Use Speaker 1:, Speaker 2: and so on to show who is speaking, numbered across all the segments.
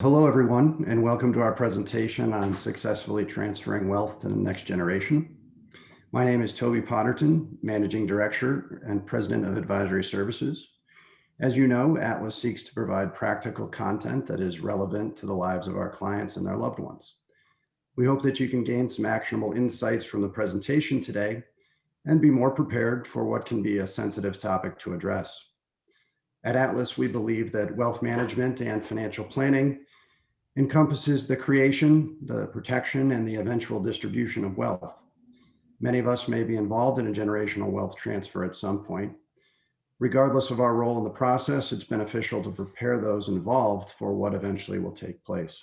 Speaker 1: Hello, everyone, and welcome to our presentation on successfully transferring wealth to the next generation. My name is Toby Potterton, Managing Director and President of Advisory Services. As you know, Atlas seeks to provide practical content that is relevant to the lives of our clients and their loved ones. We hope that you can gain some actionable insights from the presentation today and be more prepared for what can be a sensitive topic to address. At Atlas, we believe that wealth management and financial planning encompasses the creation, the protection, and the eventual distribution of wealth. Many of us may be involved in a generational wealth transfer at some point. Regardless of our role in the process, it's beneficial to prepare those involved for what eventually will take place.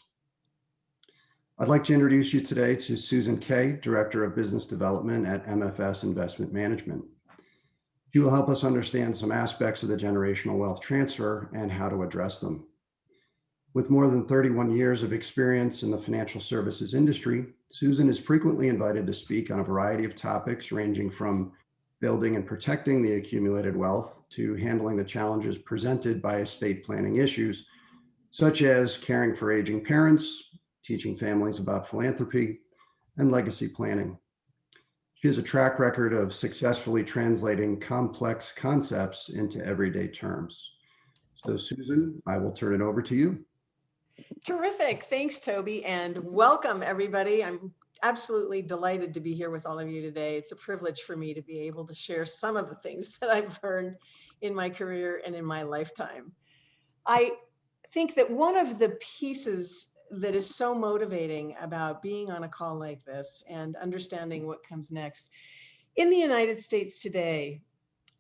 Speaker 1: I'd like to introduce you today to Susan Kay, Director of Business Development at MFS Investment Management. She will help us understand some aspects of the generational wealth transfer and how to address them. With more than 31 years of experience in the financial services industry, Susan is frequently invited to speak on a variety of topics ranging from building and protecting the accumulated wealth to handling the challenges presented by estate planning issues, such as caring for aging parents, teaching families about philanthropy, and legacy planning. She has a track record of successfully translating complex concepts into everyday terms. So Susan, I will turn it over to you.
Speaker 2: Terrific. Thanks, Toby, and welcome, everybody. I'm absolutely delighted to be here with all of you today. It's a privilege for me to be able to share some of the things that I've learned in my career and in my lifetime. I think that one of the pieces that is so motivating about being on a call like this and understanding what comes next, in the United States today,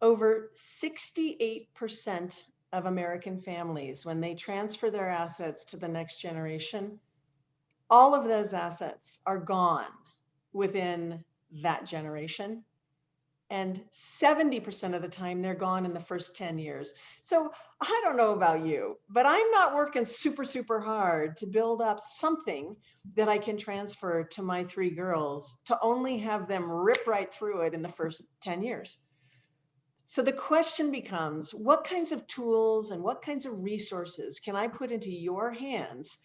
Speaker 2: over 68% of American families, when they transfer their assets to the next generation, all of those assets are gone within that generation. And 70% of the time, they're gone in the first 10 years. So I don't know about you, but I'm not working super hard to build up something that I can transfer to my 3 girls to only have them rip right through it in the first 10 years. So the question becomes, what kinds of tools and what kinds of resources can I put into your hands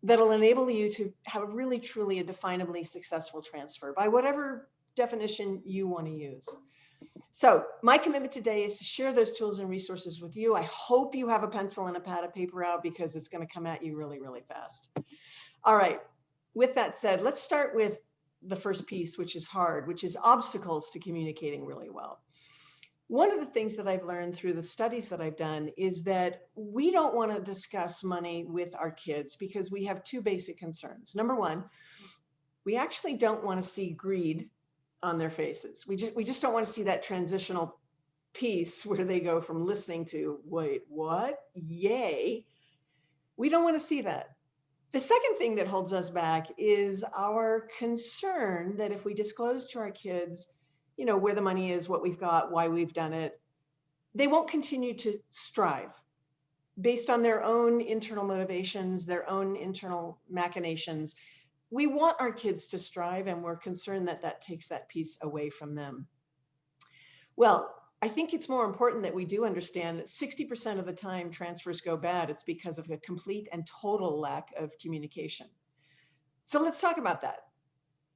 Speaker 2: that'll enable you to have really, truly a definably successful transfer by whatever definition you want to use? So my commitment today is to share those tools and resources with you. I hope you have a pencil and a pad of paper out because it's going to come at you really fast. All right. With that said, let's start with the first piece, which is hard, which is obstacles to communicating really well. One of the things that I've learned through the studies that I've done is that we don't want to discuss money with our kids because we have 2 basic concerns. Number one, we actually don't want to see greed on their faces. We just don't want to see that transitional piece where they go from listening to, wait, what? Yay. We don't want to see that. The second thing that holds us back is our concern that if we disclose to our kids where the money is, what we've got, why we've done it, they won't continue to strive based on their own internal motivations, their own internal machinations. We want our kids to strive, and we're concerned that that takes that piece away from them. Well, I think it's more important that we do understand that 60% of the time transfers go bad, it's because of a complete and total lack of communication. So let's talk about that.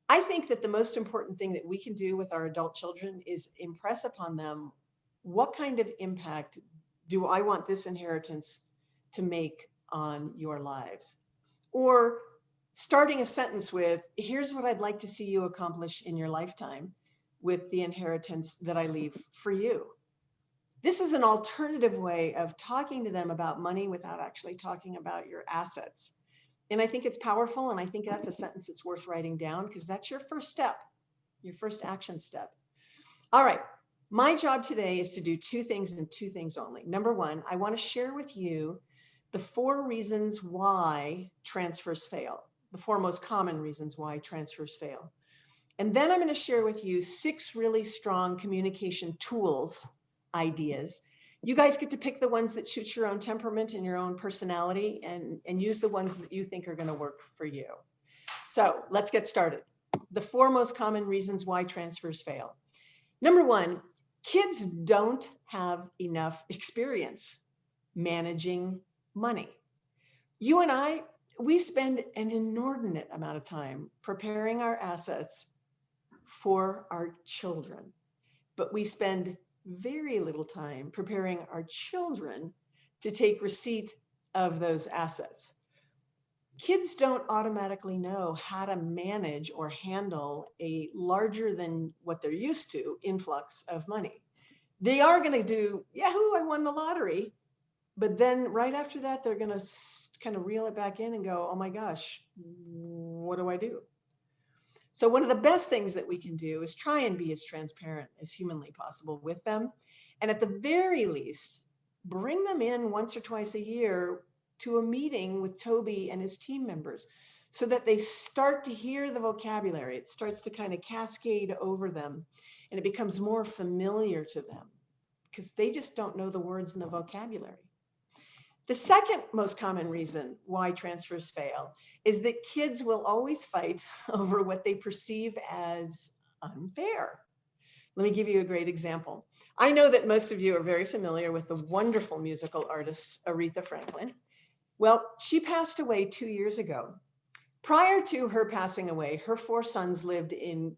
Speaker 2: I think that the most important thing that we can do with our adult children is impress upon them what kind of impact do I want this inheritance to make on your lives? Or starting a sentence with, here's what I'd like to see you accomplish in your lifetime with the inheritance that I leave for you. This is an alternative way of talking to them about money without actually talking about your assets. And I think it's powerful, and I think that's a sentence that's worth writing down because that's your first step, your first action step. All right, my job today is to do 2 things and 2 things only. Number one, I want to share with you the 4 reasons why transfers fail, the 4 most common reasons why transfers fail. And then I'm going to share with you 6 really strong communication tools, ideas. You guys get to pick the ones that suit your own temperament and your own personality and use the ones that you think are going to work for you. So let's get started. The 4 most common reasons why transfers fail. Number 1, kids don't have enough experience managing money. You and I, we spend an inordinate amount of time preparing our assets for our children, but we spend very little time preparing our children to take receipt of those assets. Kids don't automatically know how to manage or handle a larger than what they're used to influx of money. They are going to do, Yahoo, I won the lottery. But then right after that, they're going to kind of reel it back in and go, oh my gosh, what do I do? So one of the best things that we can do is try and be as transparent as humanly possible with them. And at the very least, bring them in once or twice a year to a meeting with Toby and his team members so that they start to hear the vocabulary. It starts to kind of cascade over them and it becomes more familiar to them because they just don't know the words and the vocabulary. The second most common reason why transfers fail is that kids will always fight over what they perceive as unfair. Let me give you a great example. I know that most of you are very familiar with the wonderful musical artist Aretha Franklin. Well, she passed away 2 years ago. Prior to her passing away, her 4 sons lived in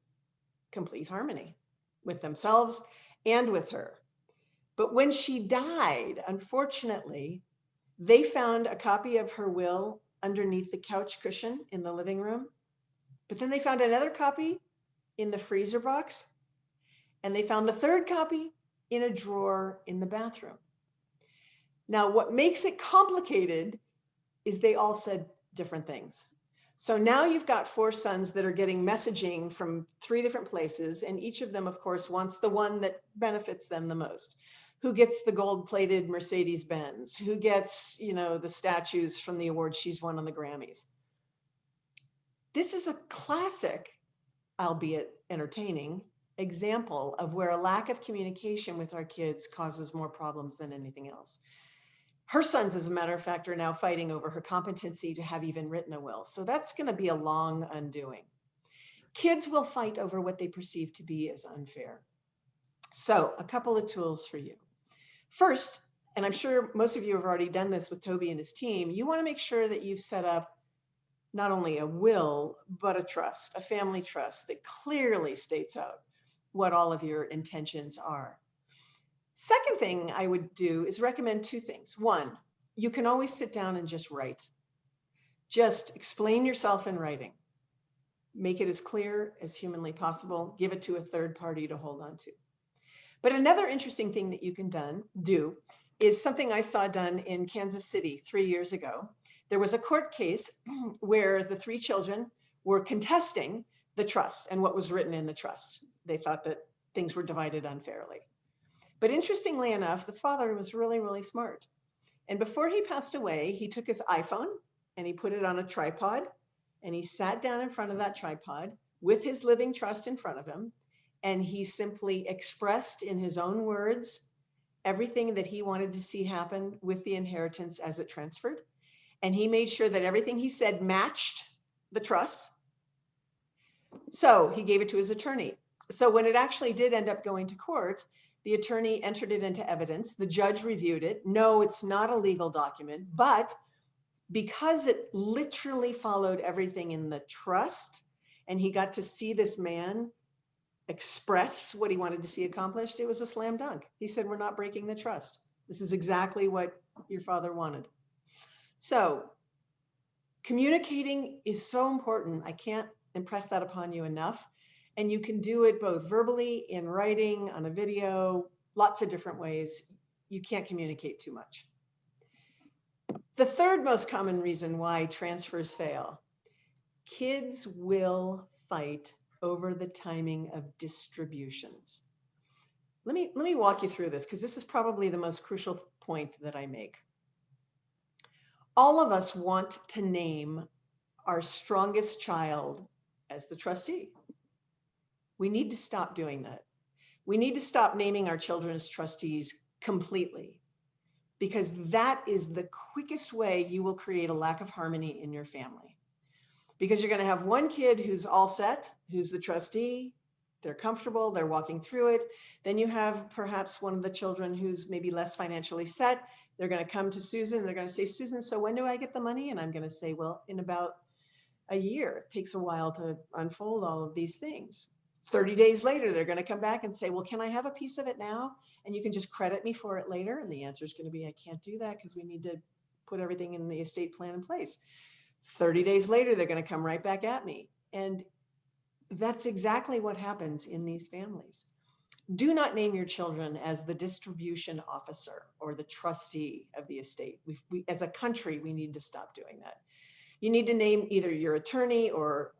Speaker 2: complete harmony with themselves and with her. But when she died, unfortunately, they found a copy of her will underneath the couch cushion in the living room. But then they found another copy in the freezer box. And they found the third copy in a drawer in the bathroom. Now, what makes it complicated is they all said different things. So now you've got 4 sons that are getting messaging from 3 different places. And each of them, of course, wants the one that benefits them the most. Who gets the gold-plated Mercedes-Benz? Who gets, the statues from the awards she's won on the Grammys? This is a classic, albeit entertaining, example of where a lack of communication with our kids causes more problems than anything else. Her sons, as a matter of fact, are now fighting over her competency to have even written a will. So that's going to be a long undoing. Kids will fight over what they perceive to be as unfair. So a couple of tools for you. First, and I'm sure most of you have already done this with Toby and his team, you want to make sure that you've set up not only a will, but a trust, a family trust that clearly states out what all of your intentions are. Second thing I would do is recommend 2 things. One, you can always sit down and just write. Just explain yourself in writing. Make it as clear as humanly possible. Give it to a third party to hold on to. But another interesting thing that you can do is something I saw done in Kansas City 3 years ago. There was a court case where the 3 children were contesting the trust and what was written in the trust. They thought that things were divided unfairly. But interestingly enough, the father was really, really smart. And before he passed away, he took his iPhone and he put it on a tripod and he sat down in front of that tripod with his living trust in front of him. And he simply expressed in his own words everything that he wanted to see happen with the inheritance as it transferred. And he made sure that everything he said matched the trust. So he gave it to his attorney. So when it actually did end up going to court, the attorney entered it into evidence. The judge reviewed it. No, it's not a legal document, but because it literally followed everything in the trust, and he got to see this man express what he wanted to see accomplished, it was a slam dunk. He said, we're not breaking the trust. This is exactly what your father wanted. So communicating is so important. I can't impress that upon you enough. And you can do it both verbally, in writing, on a video, lots of different ways. You can't communicate too much. The third most common reason why transfers fail, kids will fight over the timing of distributions. Let me walk you through this because this is probably the most crucial point that I make. All of us want to name our strongest child as the trustee. We need to stop doing that. We need to stop naming our children as trustees completely, because that is the quickest way you will create a lack of harmony in your family. Because you're going to have one kid who's all set, who's the trustee, they're comfortable, they're walking through it. Then you have perhaps one of the children who's maybe less financially set, They're going to come to Susan. They're going to say, Susan, so when do I get the money? And I'm going to say, well, in about a year. It takes a while to unfold all of these things. 30 days later, they're going to come back and say, well, can I have a piece of it now? And you can just credit me for it later. And the answer is going to be, I can't do that because we need to put everything in the estate plan in place. 30 days later, they're going to come right back at me. And that's exactly what happens in these families. Do not name your children as the distribution officer or the trustee of the estate. We, as a country, we need to stop doing that. You need to name either your attorney or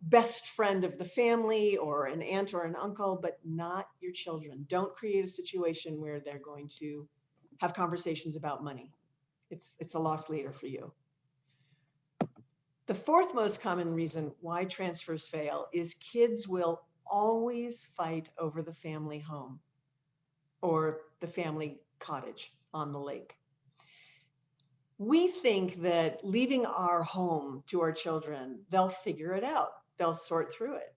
Speaker 2: best friend of the family or an aunt or an uncle, but not your children. Don't create a situation where they're going to have conversations about money. It's a loss leader for you. The fourth most common reason why transfers fail is kids will always fight over the family home or the family cottage on the lake. We think that leaving our home to our children, they'll figure it out. They'll sort through it.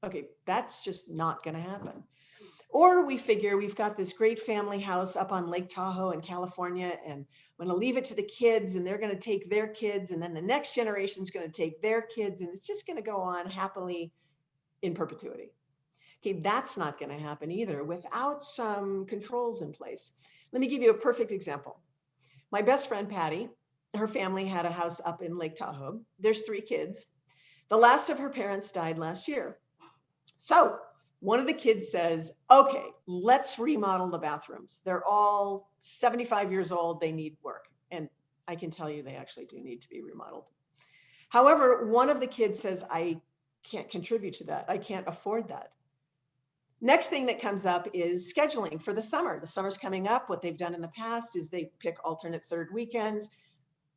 Speaker 2: Okay, that's just not going to happen. Or we figure we've got this great family house up on Lake Tahoe in California, and I'm going to leave it to the kids, and they're going to take their kids, and then the next generation is going to take their kids, and it's just going to go on happily in perpetuity. Okay, that's not going to happen either without some controls in place. Let me give you a perfect example. My best friend, Patty, her family had a house up in Lake Tahoe. There's 3 kids. The last of her parents died last year. So one of the kids says, okay, let's remodel the bathrooms. They're all 75 years old. They need work. And I can tell you they actually do need to be remodeled. However, one of the kids says, I can't contribute to that. I can't afford that. Next thing that comes up is scheduling for the summer. The summer's coming up. What they've done in the past is they pick alternate third weekends.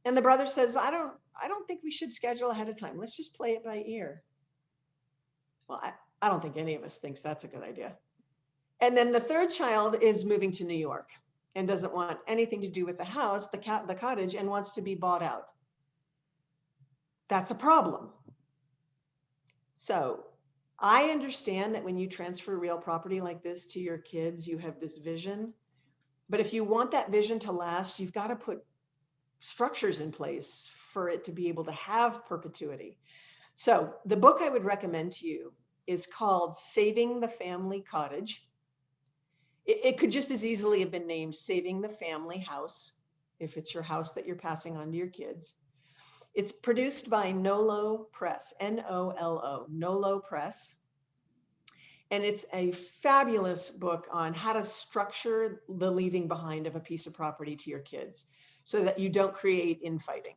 Speaker 2: And the brother says, I don't think we should schedule ahead of time. Let's just play it by ear. Well, I don't think any of us thinks that's a good idea. And then the third child is moving to New York and doesn't want anything to do with the house, the cottage, and wants to be bought out. That's a problem. So I understand that when you transfer real property like this to your kids, you have this vision. But if you want that vision to last, you've got to put structures in place for it to be able to have perpetuity. So the book I would recommend to you is called Saving the Family Cottage. It could just as easily have been named Saving the Family House, if it's your house that you're passing on to your kids. It's produced by Nolo Press, N-O-L-O, Nolo Press. And it's a fabulous book on how to structure the leaving behind of a piece of property to your kids so that you don't create infighting.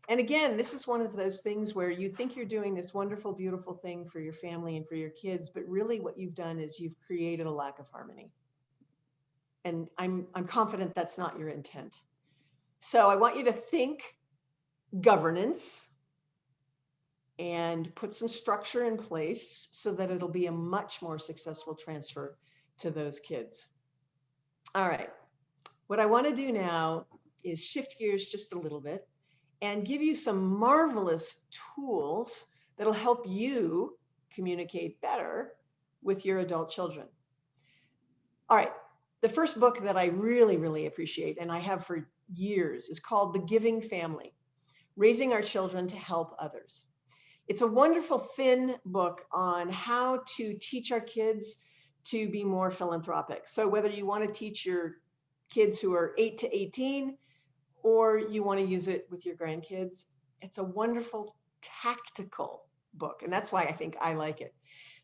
Speaker 2: And again, this is one of those things where you think you're doing this wonderful, beautiful thing for your family and for your kids, but really what you've done is you've created a lack of harmony. And I'm confident that's not your intent. So I want you to think governance and put some structure in place so that it'll be a much more successful transfer to those kids. All right. What I want to do now is shift gears just a little bit and give you some marvelous tools that'll help you communicate better with your adult children. All right. The first book that I really, really appreciate, and I have for years, is called The Giving Family: Raising Our Children to Help Others. It's a wonderful, thin book on how to teach our kids to be more philanthropic. So whether you want to teach your kids who are 8 to 18, or you want to use it with your grandkids, it's a wonderful tactical book. And that's why I think I like it.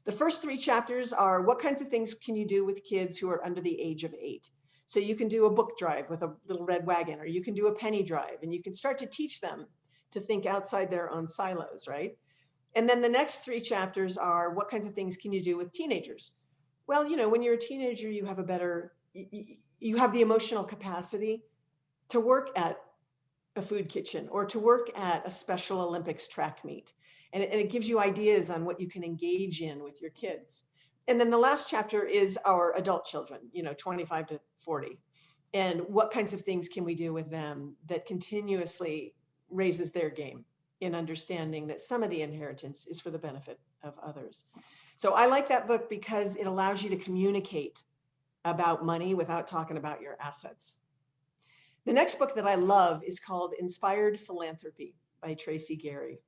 Speaker 2: The first 3 chapters are what kinds of things can you do with kids who are under the age of 8? So you can do a book drive with a little red wagon, or you can do a penny drive, and you can start to teach them to think outside their own silos, right? And then the next 3 chapters are what kinds of things can you do with teenagers? Well, you know, when you're a teenager, you have you have the emotional capacity to work at a food kitchen or to work at a Special Olympics track meet. And it gives you ideas on what you can engage in with your kids. And then the last chapter is our adult children, you know, 25 to 40. And what kinds of things can we do with them that continuously raises their game in understanding that some of the inheritance is for the benefit of others. So I like that book because it allows you to communicate about money without talking about your assets. The next book that I love is called Inspired Philanthropy by Tracy Gary.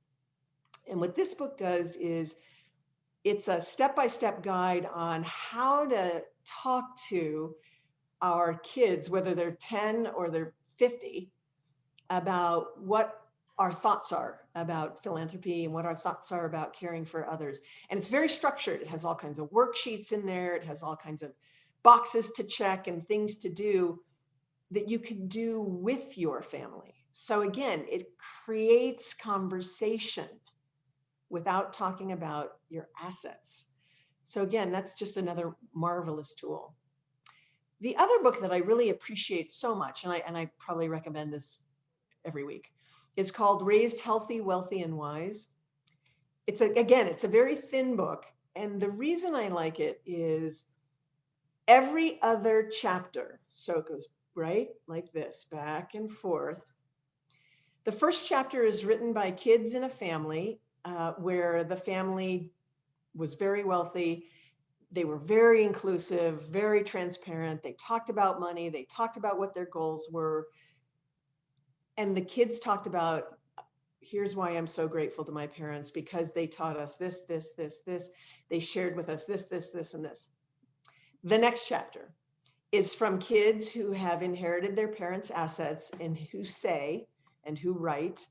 Speaker 2: And what this book does is it's a step-by-step guide on how to talk to our kids, whether they're 10 or they're 50, about what our thoughts are about philanthropy and what our thoughts are about caring for others. And it's very structured. It has all kinds of worksheets in there. It has all kinds of boxes to check and things to do that you can do with your family. So again, it creates conversation without talking about your assets. So again, that's just another marvelous tool. The other book that I really appreciate so much, and I probably recommend this every week, is called Raised Healthy, Wealthy, and Wise. It's a very thin book. And the reason I like it is every other chapter, so it goes right like this, back and forth. The first chapter is written by kids in a family where the family was very wealthy. They were very inclusive, very transparent. They talked about money. They talked about what their goals were. And the kids talked about, here's why I'm so grateful to my parents, because they taught us this, this, this, this. They shared with us this, this, this, and this. The next chapter is from kids who have inherited their parents' assets and who say, and who write,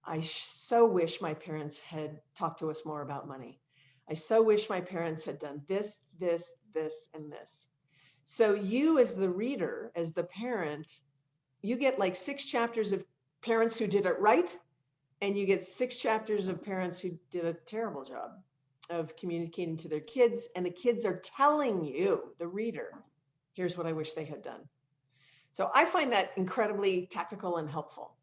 Speaker 2: I so wish my parents had talked to us more about money. I so wish my parents had done this, this, this, and this. So you as the reader, as the parent, you get like 6 chapters of parents who did it right, and you get 6 chapters of parents who did a terrible job of communicating to their kids, and the kids are telling you, the reader, here's what I wish they had done. So I find that incredibly tactical and helpful.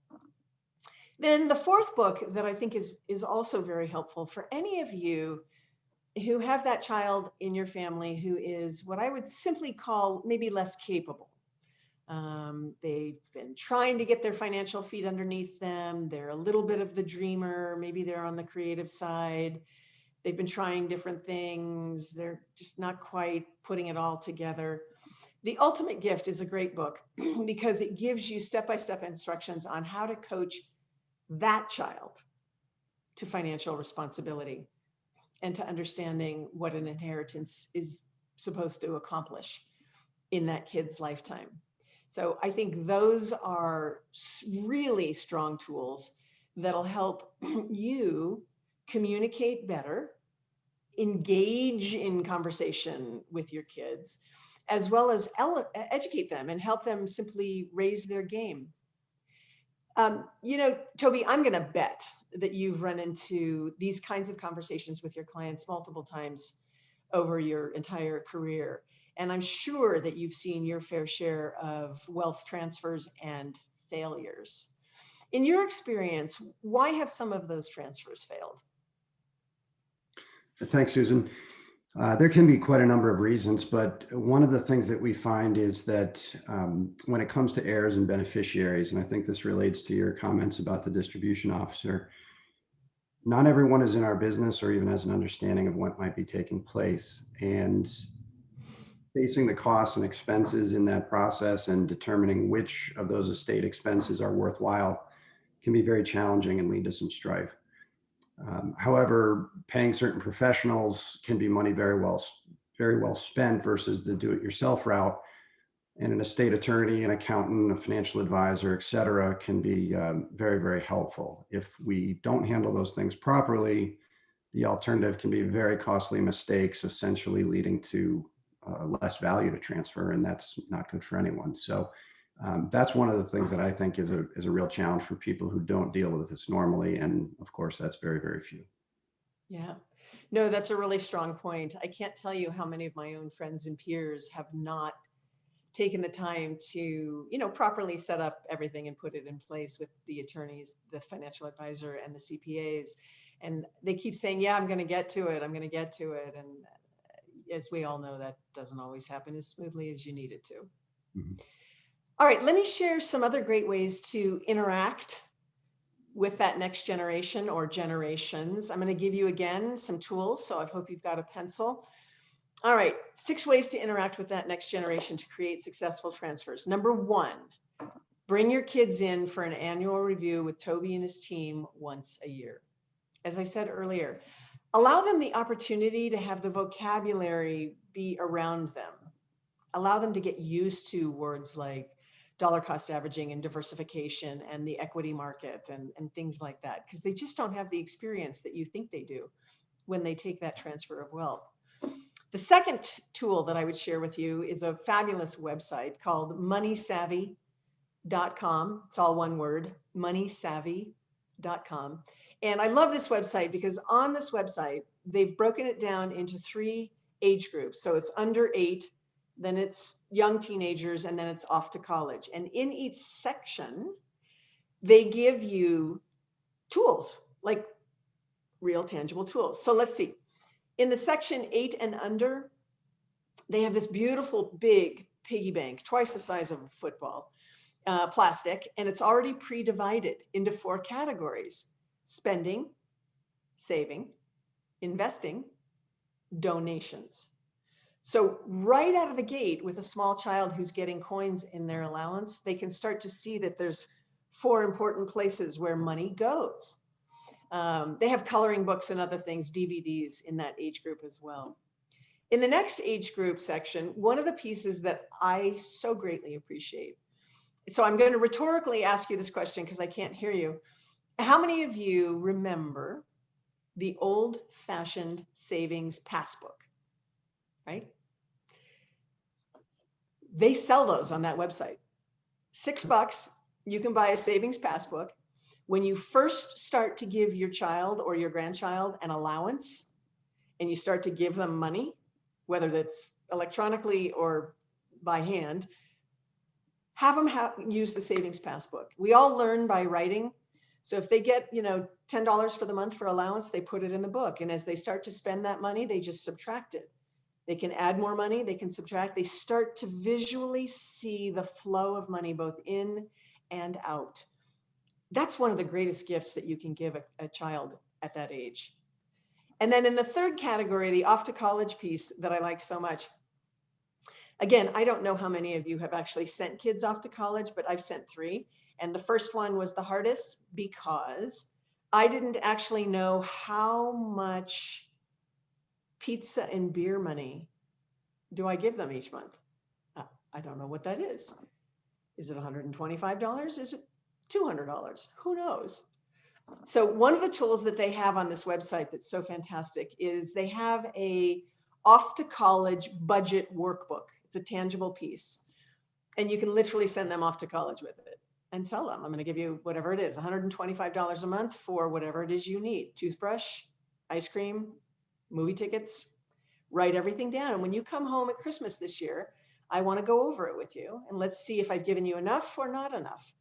Speaker 2: Then the fourth book that I think is also very helpful for any of you who have that child in your family who is what I would simply call maybe less capable. They've been trying to get their financial feet underneath them. They're a little bit of the dreamer. Maybe they're on the creative side. They've been trying different things. They're just not quite putting it all together. The Ultimate Gift is a great book because it gives you step-by-step instructions on how to coach that child to financial responsibility and to understanding what an inheritance is supposed to accomplish in that kid's lifetime. So I think those are really strong tools that'll help you communicate better, engage in conversation with your kids, as well as educate them and help them simply raise their game. Toby, I'm going to bet that you've run into these kinds of conversations with your clients multiple times over your entire career. And I'm sure that you've seen your fair share of wealth transfers and failures. In your experience, why have some of those transfers failed?
Speaker 1: Thanks, Susan. There can be quite a number of reasons, but one of the things that we find is that when it comes to heirs and beneficiaries, and I think this relates to your comments about the distribution officer, not everyone is in our business or even has an understanding of what might be taking place. And facing the costs and expenses in that process and determining which of those estate expenses are worthwhile can be very challenging and lead to some strife. However, paying certain professionals can be money very well spent versus the do-it-yourself route. And an estate attorney, an accountant, a financial advisor, et cetera, can be very, very helpful. If we don't handle those things properly, the alternative can be very costly mistakes, essentially leading to less value to transfer, and that's not good for anyone. So that's one of the things that I think is a real challenge for people who don't deal with this normally. And of course, that's very, very few.
Speaker 2: Yeah, no, that's a really strong point. I can't tell you how many of my own friends and peers have not taken the time to, properly set up everything and put it in place with the attorneys, the financial advisor, and the CPAs. And they keep saying, yeah, I'm going to get to it. I'm going to get to it. And as we all know, that doesn't always happen as smoothly as you need it to. Mm-hmm. All right, let me share some other great ways to interact with that next generation or generations. I'm going to give you again some tools, so I hope you've got a pencil. All right, 6 ways to interact with that next generation to create successful transfers. Number 1, Bring your kids in for an annual review with Toby and his team once a year. As I said earlier, allow them the opportunity to have the vocabulary be around them. Allow them to get used to words like dollar cost averaging and diversification and the equity market and things like that, because they just don't have the experience that you think they do when they take that transfer of wealth. The second tool that I would share with you is a fabulous website called moneysavvy.com. It's all one word, moneysavvy.com. And I love this website because on this website, they've broken it down into 3 age groups. So it's under 8, then it's young teenagers, and then it's off to college. And in each section, they give you tools, like real tangible tools. So let's see. In the section 8 and under, they have this beautiful big piggy bank, twice the size of a football, plastic, and it's already pre-divided into 4 categories: spending, saving, investing, donations. So right out of the gate, with a small child who's getting coins in their allowance, they can start to see that there's 4 important places where money goes. They have coloring books and other things, DVDs in that age group as well. In the next age group section, one of the pieces that I so greatly appreciate, so I'm going to rhetorically ask you this question because I can't hear you. How many of you remember the old-fashioned savings passbook, right? They sell those on that website. $6, you can buy a savings passbook. When you first start to give your child or your grandchild an allowance and you start to give them money, whether that's electronically or by hand, have them use the savings passbook. We all learn by writing. So if they get, $10 for the month for allowance, they put it in the book. And as they start to spend that money, they just subtract it. They can add more money, they can subtract. They start to visually see the flow of money both in and out. That's one of the greatest gifts that you can give a child at that age. And then in the third category, the off to college piece that I like so much. Again, I don't know how many of you have actually sent kids off to college, but I've sent 3. And the first one was the hardest because I didn't actually know how much pizza and beer money do I give them each month. I don't know what that is. Is it $125? Is it $200? Who knows? So one of the tools that they have on this website that's so fantastic is they have a off to college budget workbook. It's a tangible piece. And you can literally send them off to college with it and tell them, I'm going to give you whatever it is, $125 a month for whatever it is you need. Toothbrush, ice cream, movie tickets, write everything down. And when you come home at Christmas this year, I want to go over it with you. And let's see if I've given you enough or not enough.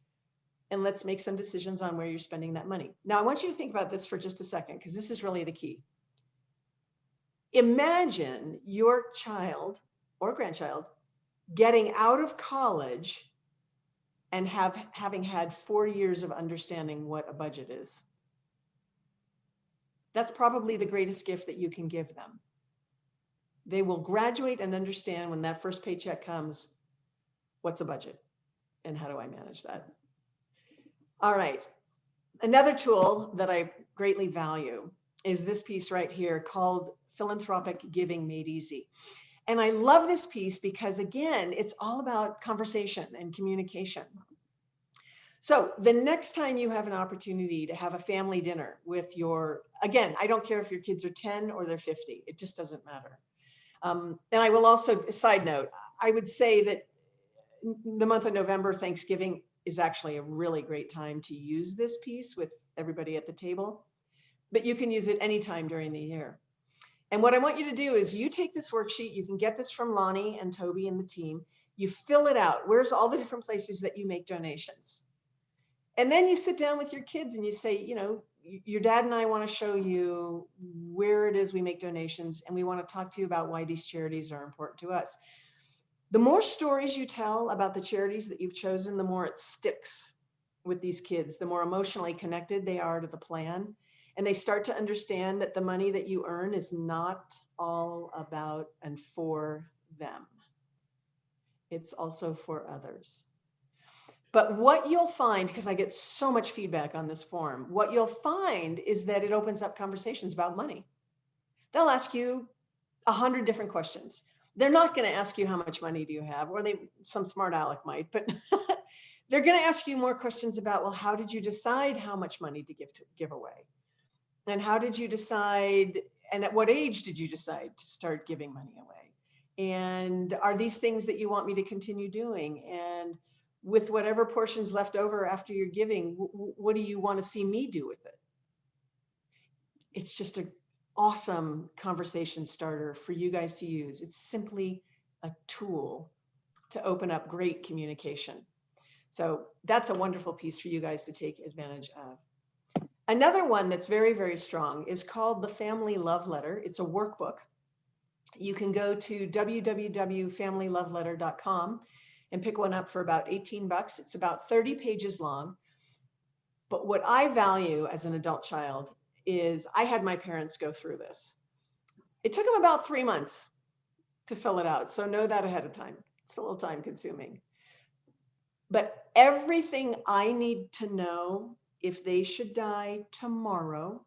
Speaker 2: And let's make some decisions on where you're spending that money. Now, I want you to think about this for just a second, because this is really the key. Imagine your child or grandchild getting out of college and having had 4 years of understanding what a budget is. That's probably the greatest gift that you can give them. They will graduate and understand when that first paycheck comes, what's a budget and how do I manage that? All right. Another tool that I greatly value is this piece right here called Philanthropic Giving Made Easy. And I love this piece because, again, it's all about conversation and communication. So the next time you have an opportunity to have a family dinner with again, I don't care if your kids are 10 or they're 50, it just doesn't matter. And I will also, side note, I would say that the month of November, Thanksgiving, is actually a really great time to use this piece with everybody at the table, but you can use it anytime during the year. And what I want you to do is you take this worksheet, you can get this from Lonnie and Toby and the team, you fill it out. Where's all the different places that you make donations? And then you sit down with your kids and you say, your dad and I want to show you where it is we make donations, and we want to talk to you about why these charities are important to us. The more stories you tell about the charities that you've chosen, the more it sticks with these kids, the more emotionally connected they are to the plan. And they start to understand that the money that you earn is not all about and for them. It's also for others. But what you'll find, because I get so much feedback on this form, what you'll find is that it opens up conversations about money. They'll ask you 100 different questions. They're not going to ask you how much money do you have, or some smart aleck might, but they're going to ask you more questions about, well, how did you decide how much money to give away? And how did you decide, and at what age did you decide to start giving money away? And are these things that you want me to continue doing? And with whatever portions left over after you're giving, what do you want to see me do with it? It's just an awesome conversation starter for you guys to use. It's simply a tool to open up great communication. So that's a wonderful piece for you guys to take advantage of. Another one that's very, very strong is called the Family Love Letter. It's a workbook. You can go to www.familyloveletter.com and pick one up for about $18. It's about 30 pages long. But what I value as an adult child is I had my parents go through this. It took them about 3 months to fill it out. So know that ahead of time. It's a little time consuming. But everything I need to know if they should die tomorrow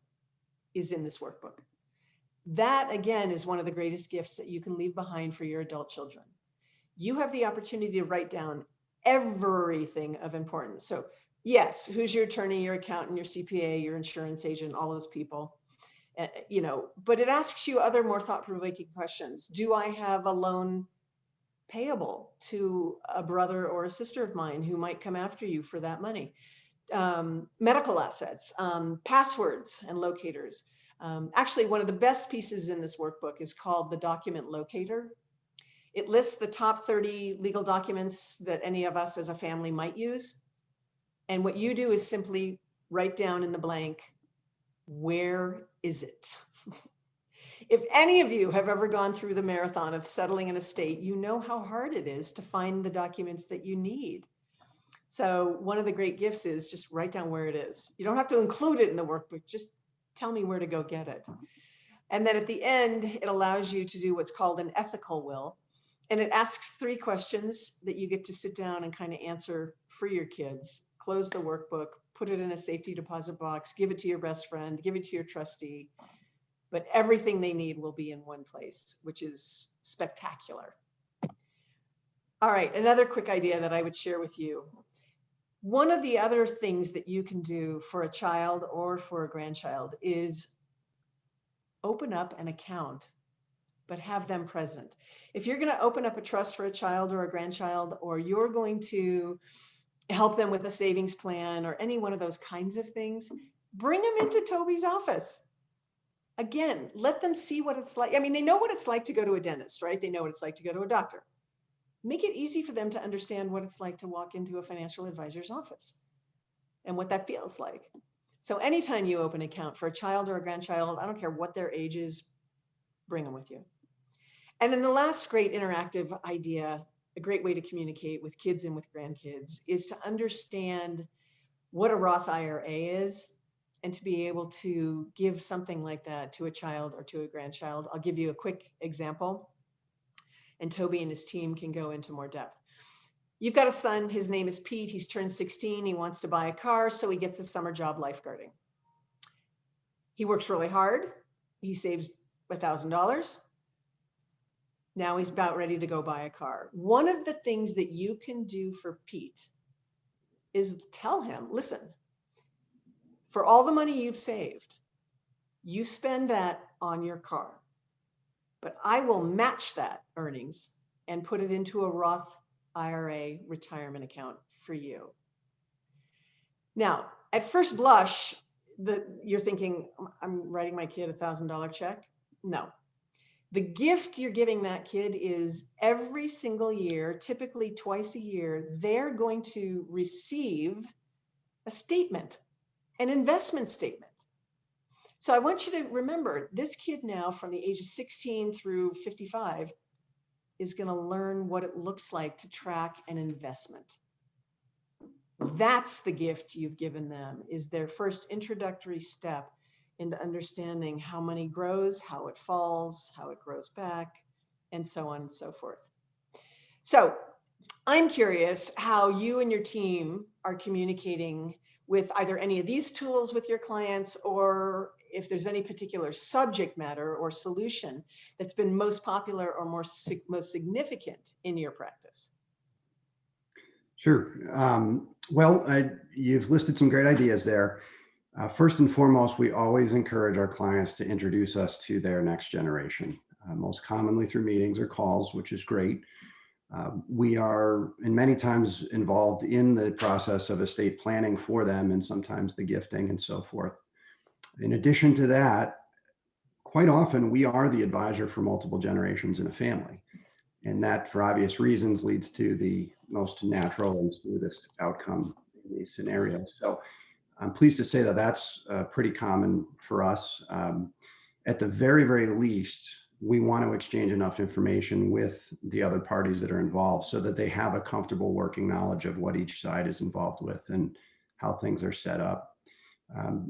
Speaker 2: is in this workbook. That, again, is one of the greatest gifts that you can leave behind for your adult children. You have the opportunity to write down everything of importance. So yes, who's your attorney, your accountant, your CPA, your insurance agent, all those people, but it asks you other more thought-provoking questions. Do I have a loan payable to a brother or a sister of mine who might come after you for that money? Medical assets, passwords and locators. Actually, one of the best pieces in this workbook is called the Document Locator. It lists the top 30 legal documents that any of us as a family might use. And what you do is simply write down in the blank, where is it? If any of you have ever gone through the marathon of settling an estate, you know how hard it is to find the documents that you need. So one of the great gifts is just write down where it is. You don't have to include it in the workbook, just tell me where to go get it. And then at the end, it allows you to do what's called an ethical will. And it asks 3 questions that you get to sit down and kind of answer for your kids. Close the workbook, put it in a safety deposit box, give it to your best friend, give it to your trustee. But everything they need will be in one place, which is spectacular. All right, another quick idea that I would share with you. One of the other things that you can do for a child or for a grandchild is open up an account, but have them present. If you're going to open up a trust for a child or a grandchild, or you're going to help them with a savings plan or any one of those kinds of things, bring them into Toby's office. Again, let them see what it's like. I mean, they know what it's like to go to a dentist, right? They know what it's like to go to a doctor. Make it easy for them to understand what it's like to walk into a financial advisor's office and what that feels like. So anytime you open an account for a child or a grandchild, I don't care what their age is, bring them with you. And then the last great interactive idea, a great way to communicate with kids and with grandkids, is to understand what a Roth IRA is and to be able to give something like that to a child or to a grandchild. I'll give you a quick example, and Toby and his team can go into more depth. You've got a son, his name is Pete, he's turned 16, he wants to buy a car, so he gets a summer job lifeguarding. He works really hard, he saves $1,000. Now he's about ready to go buy a car. One of the things that you can do for Pete is tell him, listen, for all the money you've saved, you spend that on your car, but I will match that earnings and put it into a Roth IRA retirement account for you. Now, at first blush, you're thinking, I'm writing my kid $1,000 check. No. The gift you're giving that kid is every single year, typically twice a year, they're going to receive a statement, an investment statement. So I want you to remember, this kid now from the age of 16 through 55 is going to learn what it looks like to track an investment. That's the gift you've given them, is their first introductory step into understanding how money grows, how it falls, how it grows back, and so on and so forth. So I'm curious how you and your team are communicating with either any of these tools with your clients, or if there's any particular subject matter or solution that's been most popular or most significant in your practice.
Speaker 1: Sure. You've listed some great ideas there. First and foremost, we always encourage our clients to introduce us to their next generation, most commonly through meetings or calls, which is great. We are, in many times, involved in the process of estate planning for them, and sometimes the gifting and so forth. In addition to that, quite often we are the advisor for multiple generations in a family. And that, for obvious reasons, leads to the most natural and smoothest outcome in these scenarios. So I'm pleased to say that that's pretty common for us. At the very, very least, we want to exchange enough information with the other parties that are involved so that they have a comfortable working knowledge of what each side is involved with and how things are set up.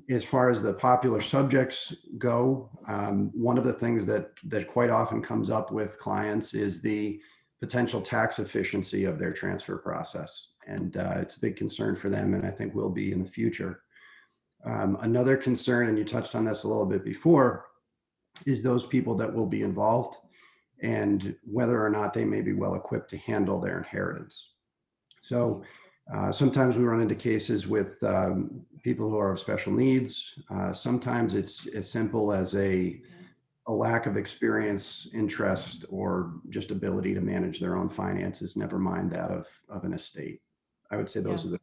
Speaker 1: As far as the popular subjects go, one of the things that quite often comes up with clients is the potential tax efficiency of their transfer process. And it's a big concern for them, and I think will be in the future. Another concern, and you touched on this a little bit before, is those people that will be involved and whether or not they may be well equipped to handle their inheritance. So sometimes we run into cases with people who are of special needs. Sometimes it's as simple as a lack of experience, interest, or just ability to manage their own finances, never mind that of an estate. I would say
Speaker 2: Yeah.
Speaker 1: those are the.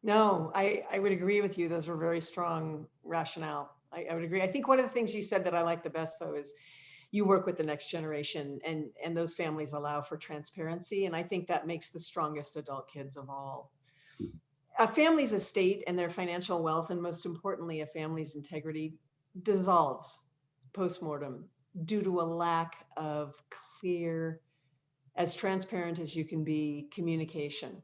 Speaker 2: No, I would agree with you. Those were very strong rationale. I would agree. I think one of the things you said that I like the best, though, is you work with the next generation, and those families allow for transparency. And I think that makes the strongest adult kids of all. A family's estate and their financial wealth, and most importantly, a family's integrity, dissolves postmortem due to a lack of clear, as transparent as you can be, communication,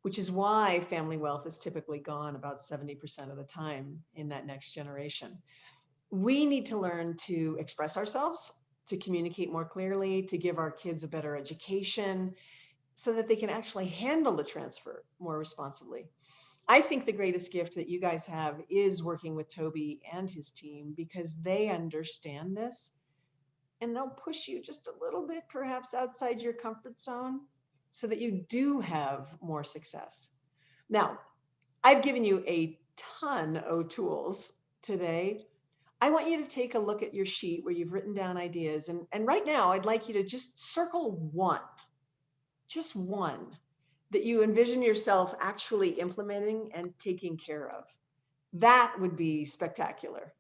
Speaker 2: which is why family wealth is typically gone about 70% of the time in that next generation. We need to learn to express ourselves, to communicate more clearly, to give our kids a better education so that they can actually handle the transfer more responsibly. I think the greatest gift that you guys have is working with Toby and his team, because they understand this and they'll push you just a little bit, perhaps outside your comfort zone, so that you do have more success. Now, I've given you a ton of tools today. I want you to take a look at your sheet where you've written down ideas. And right now, I'd like you to just circle one, just one, that you envision yourself actually implementing and taking care of. That would be spectacular.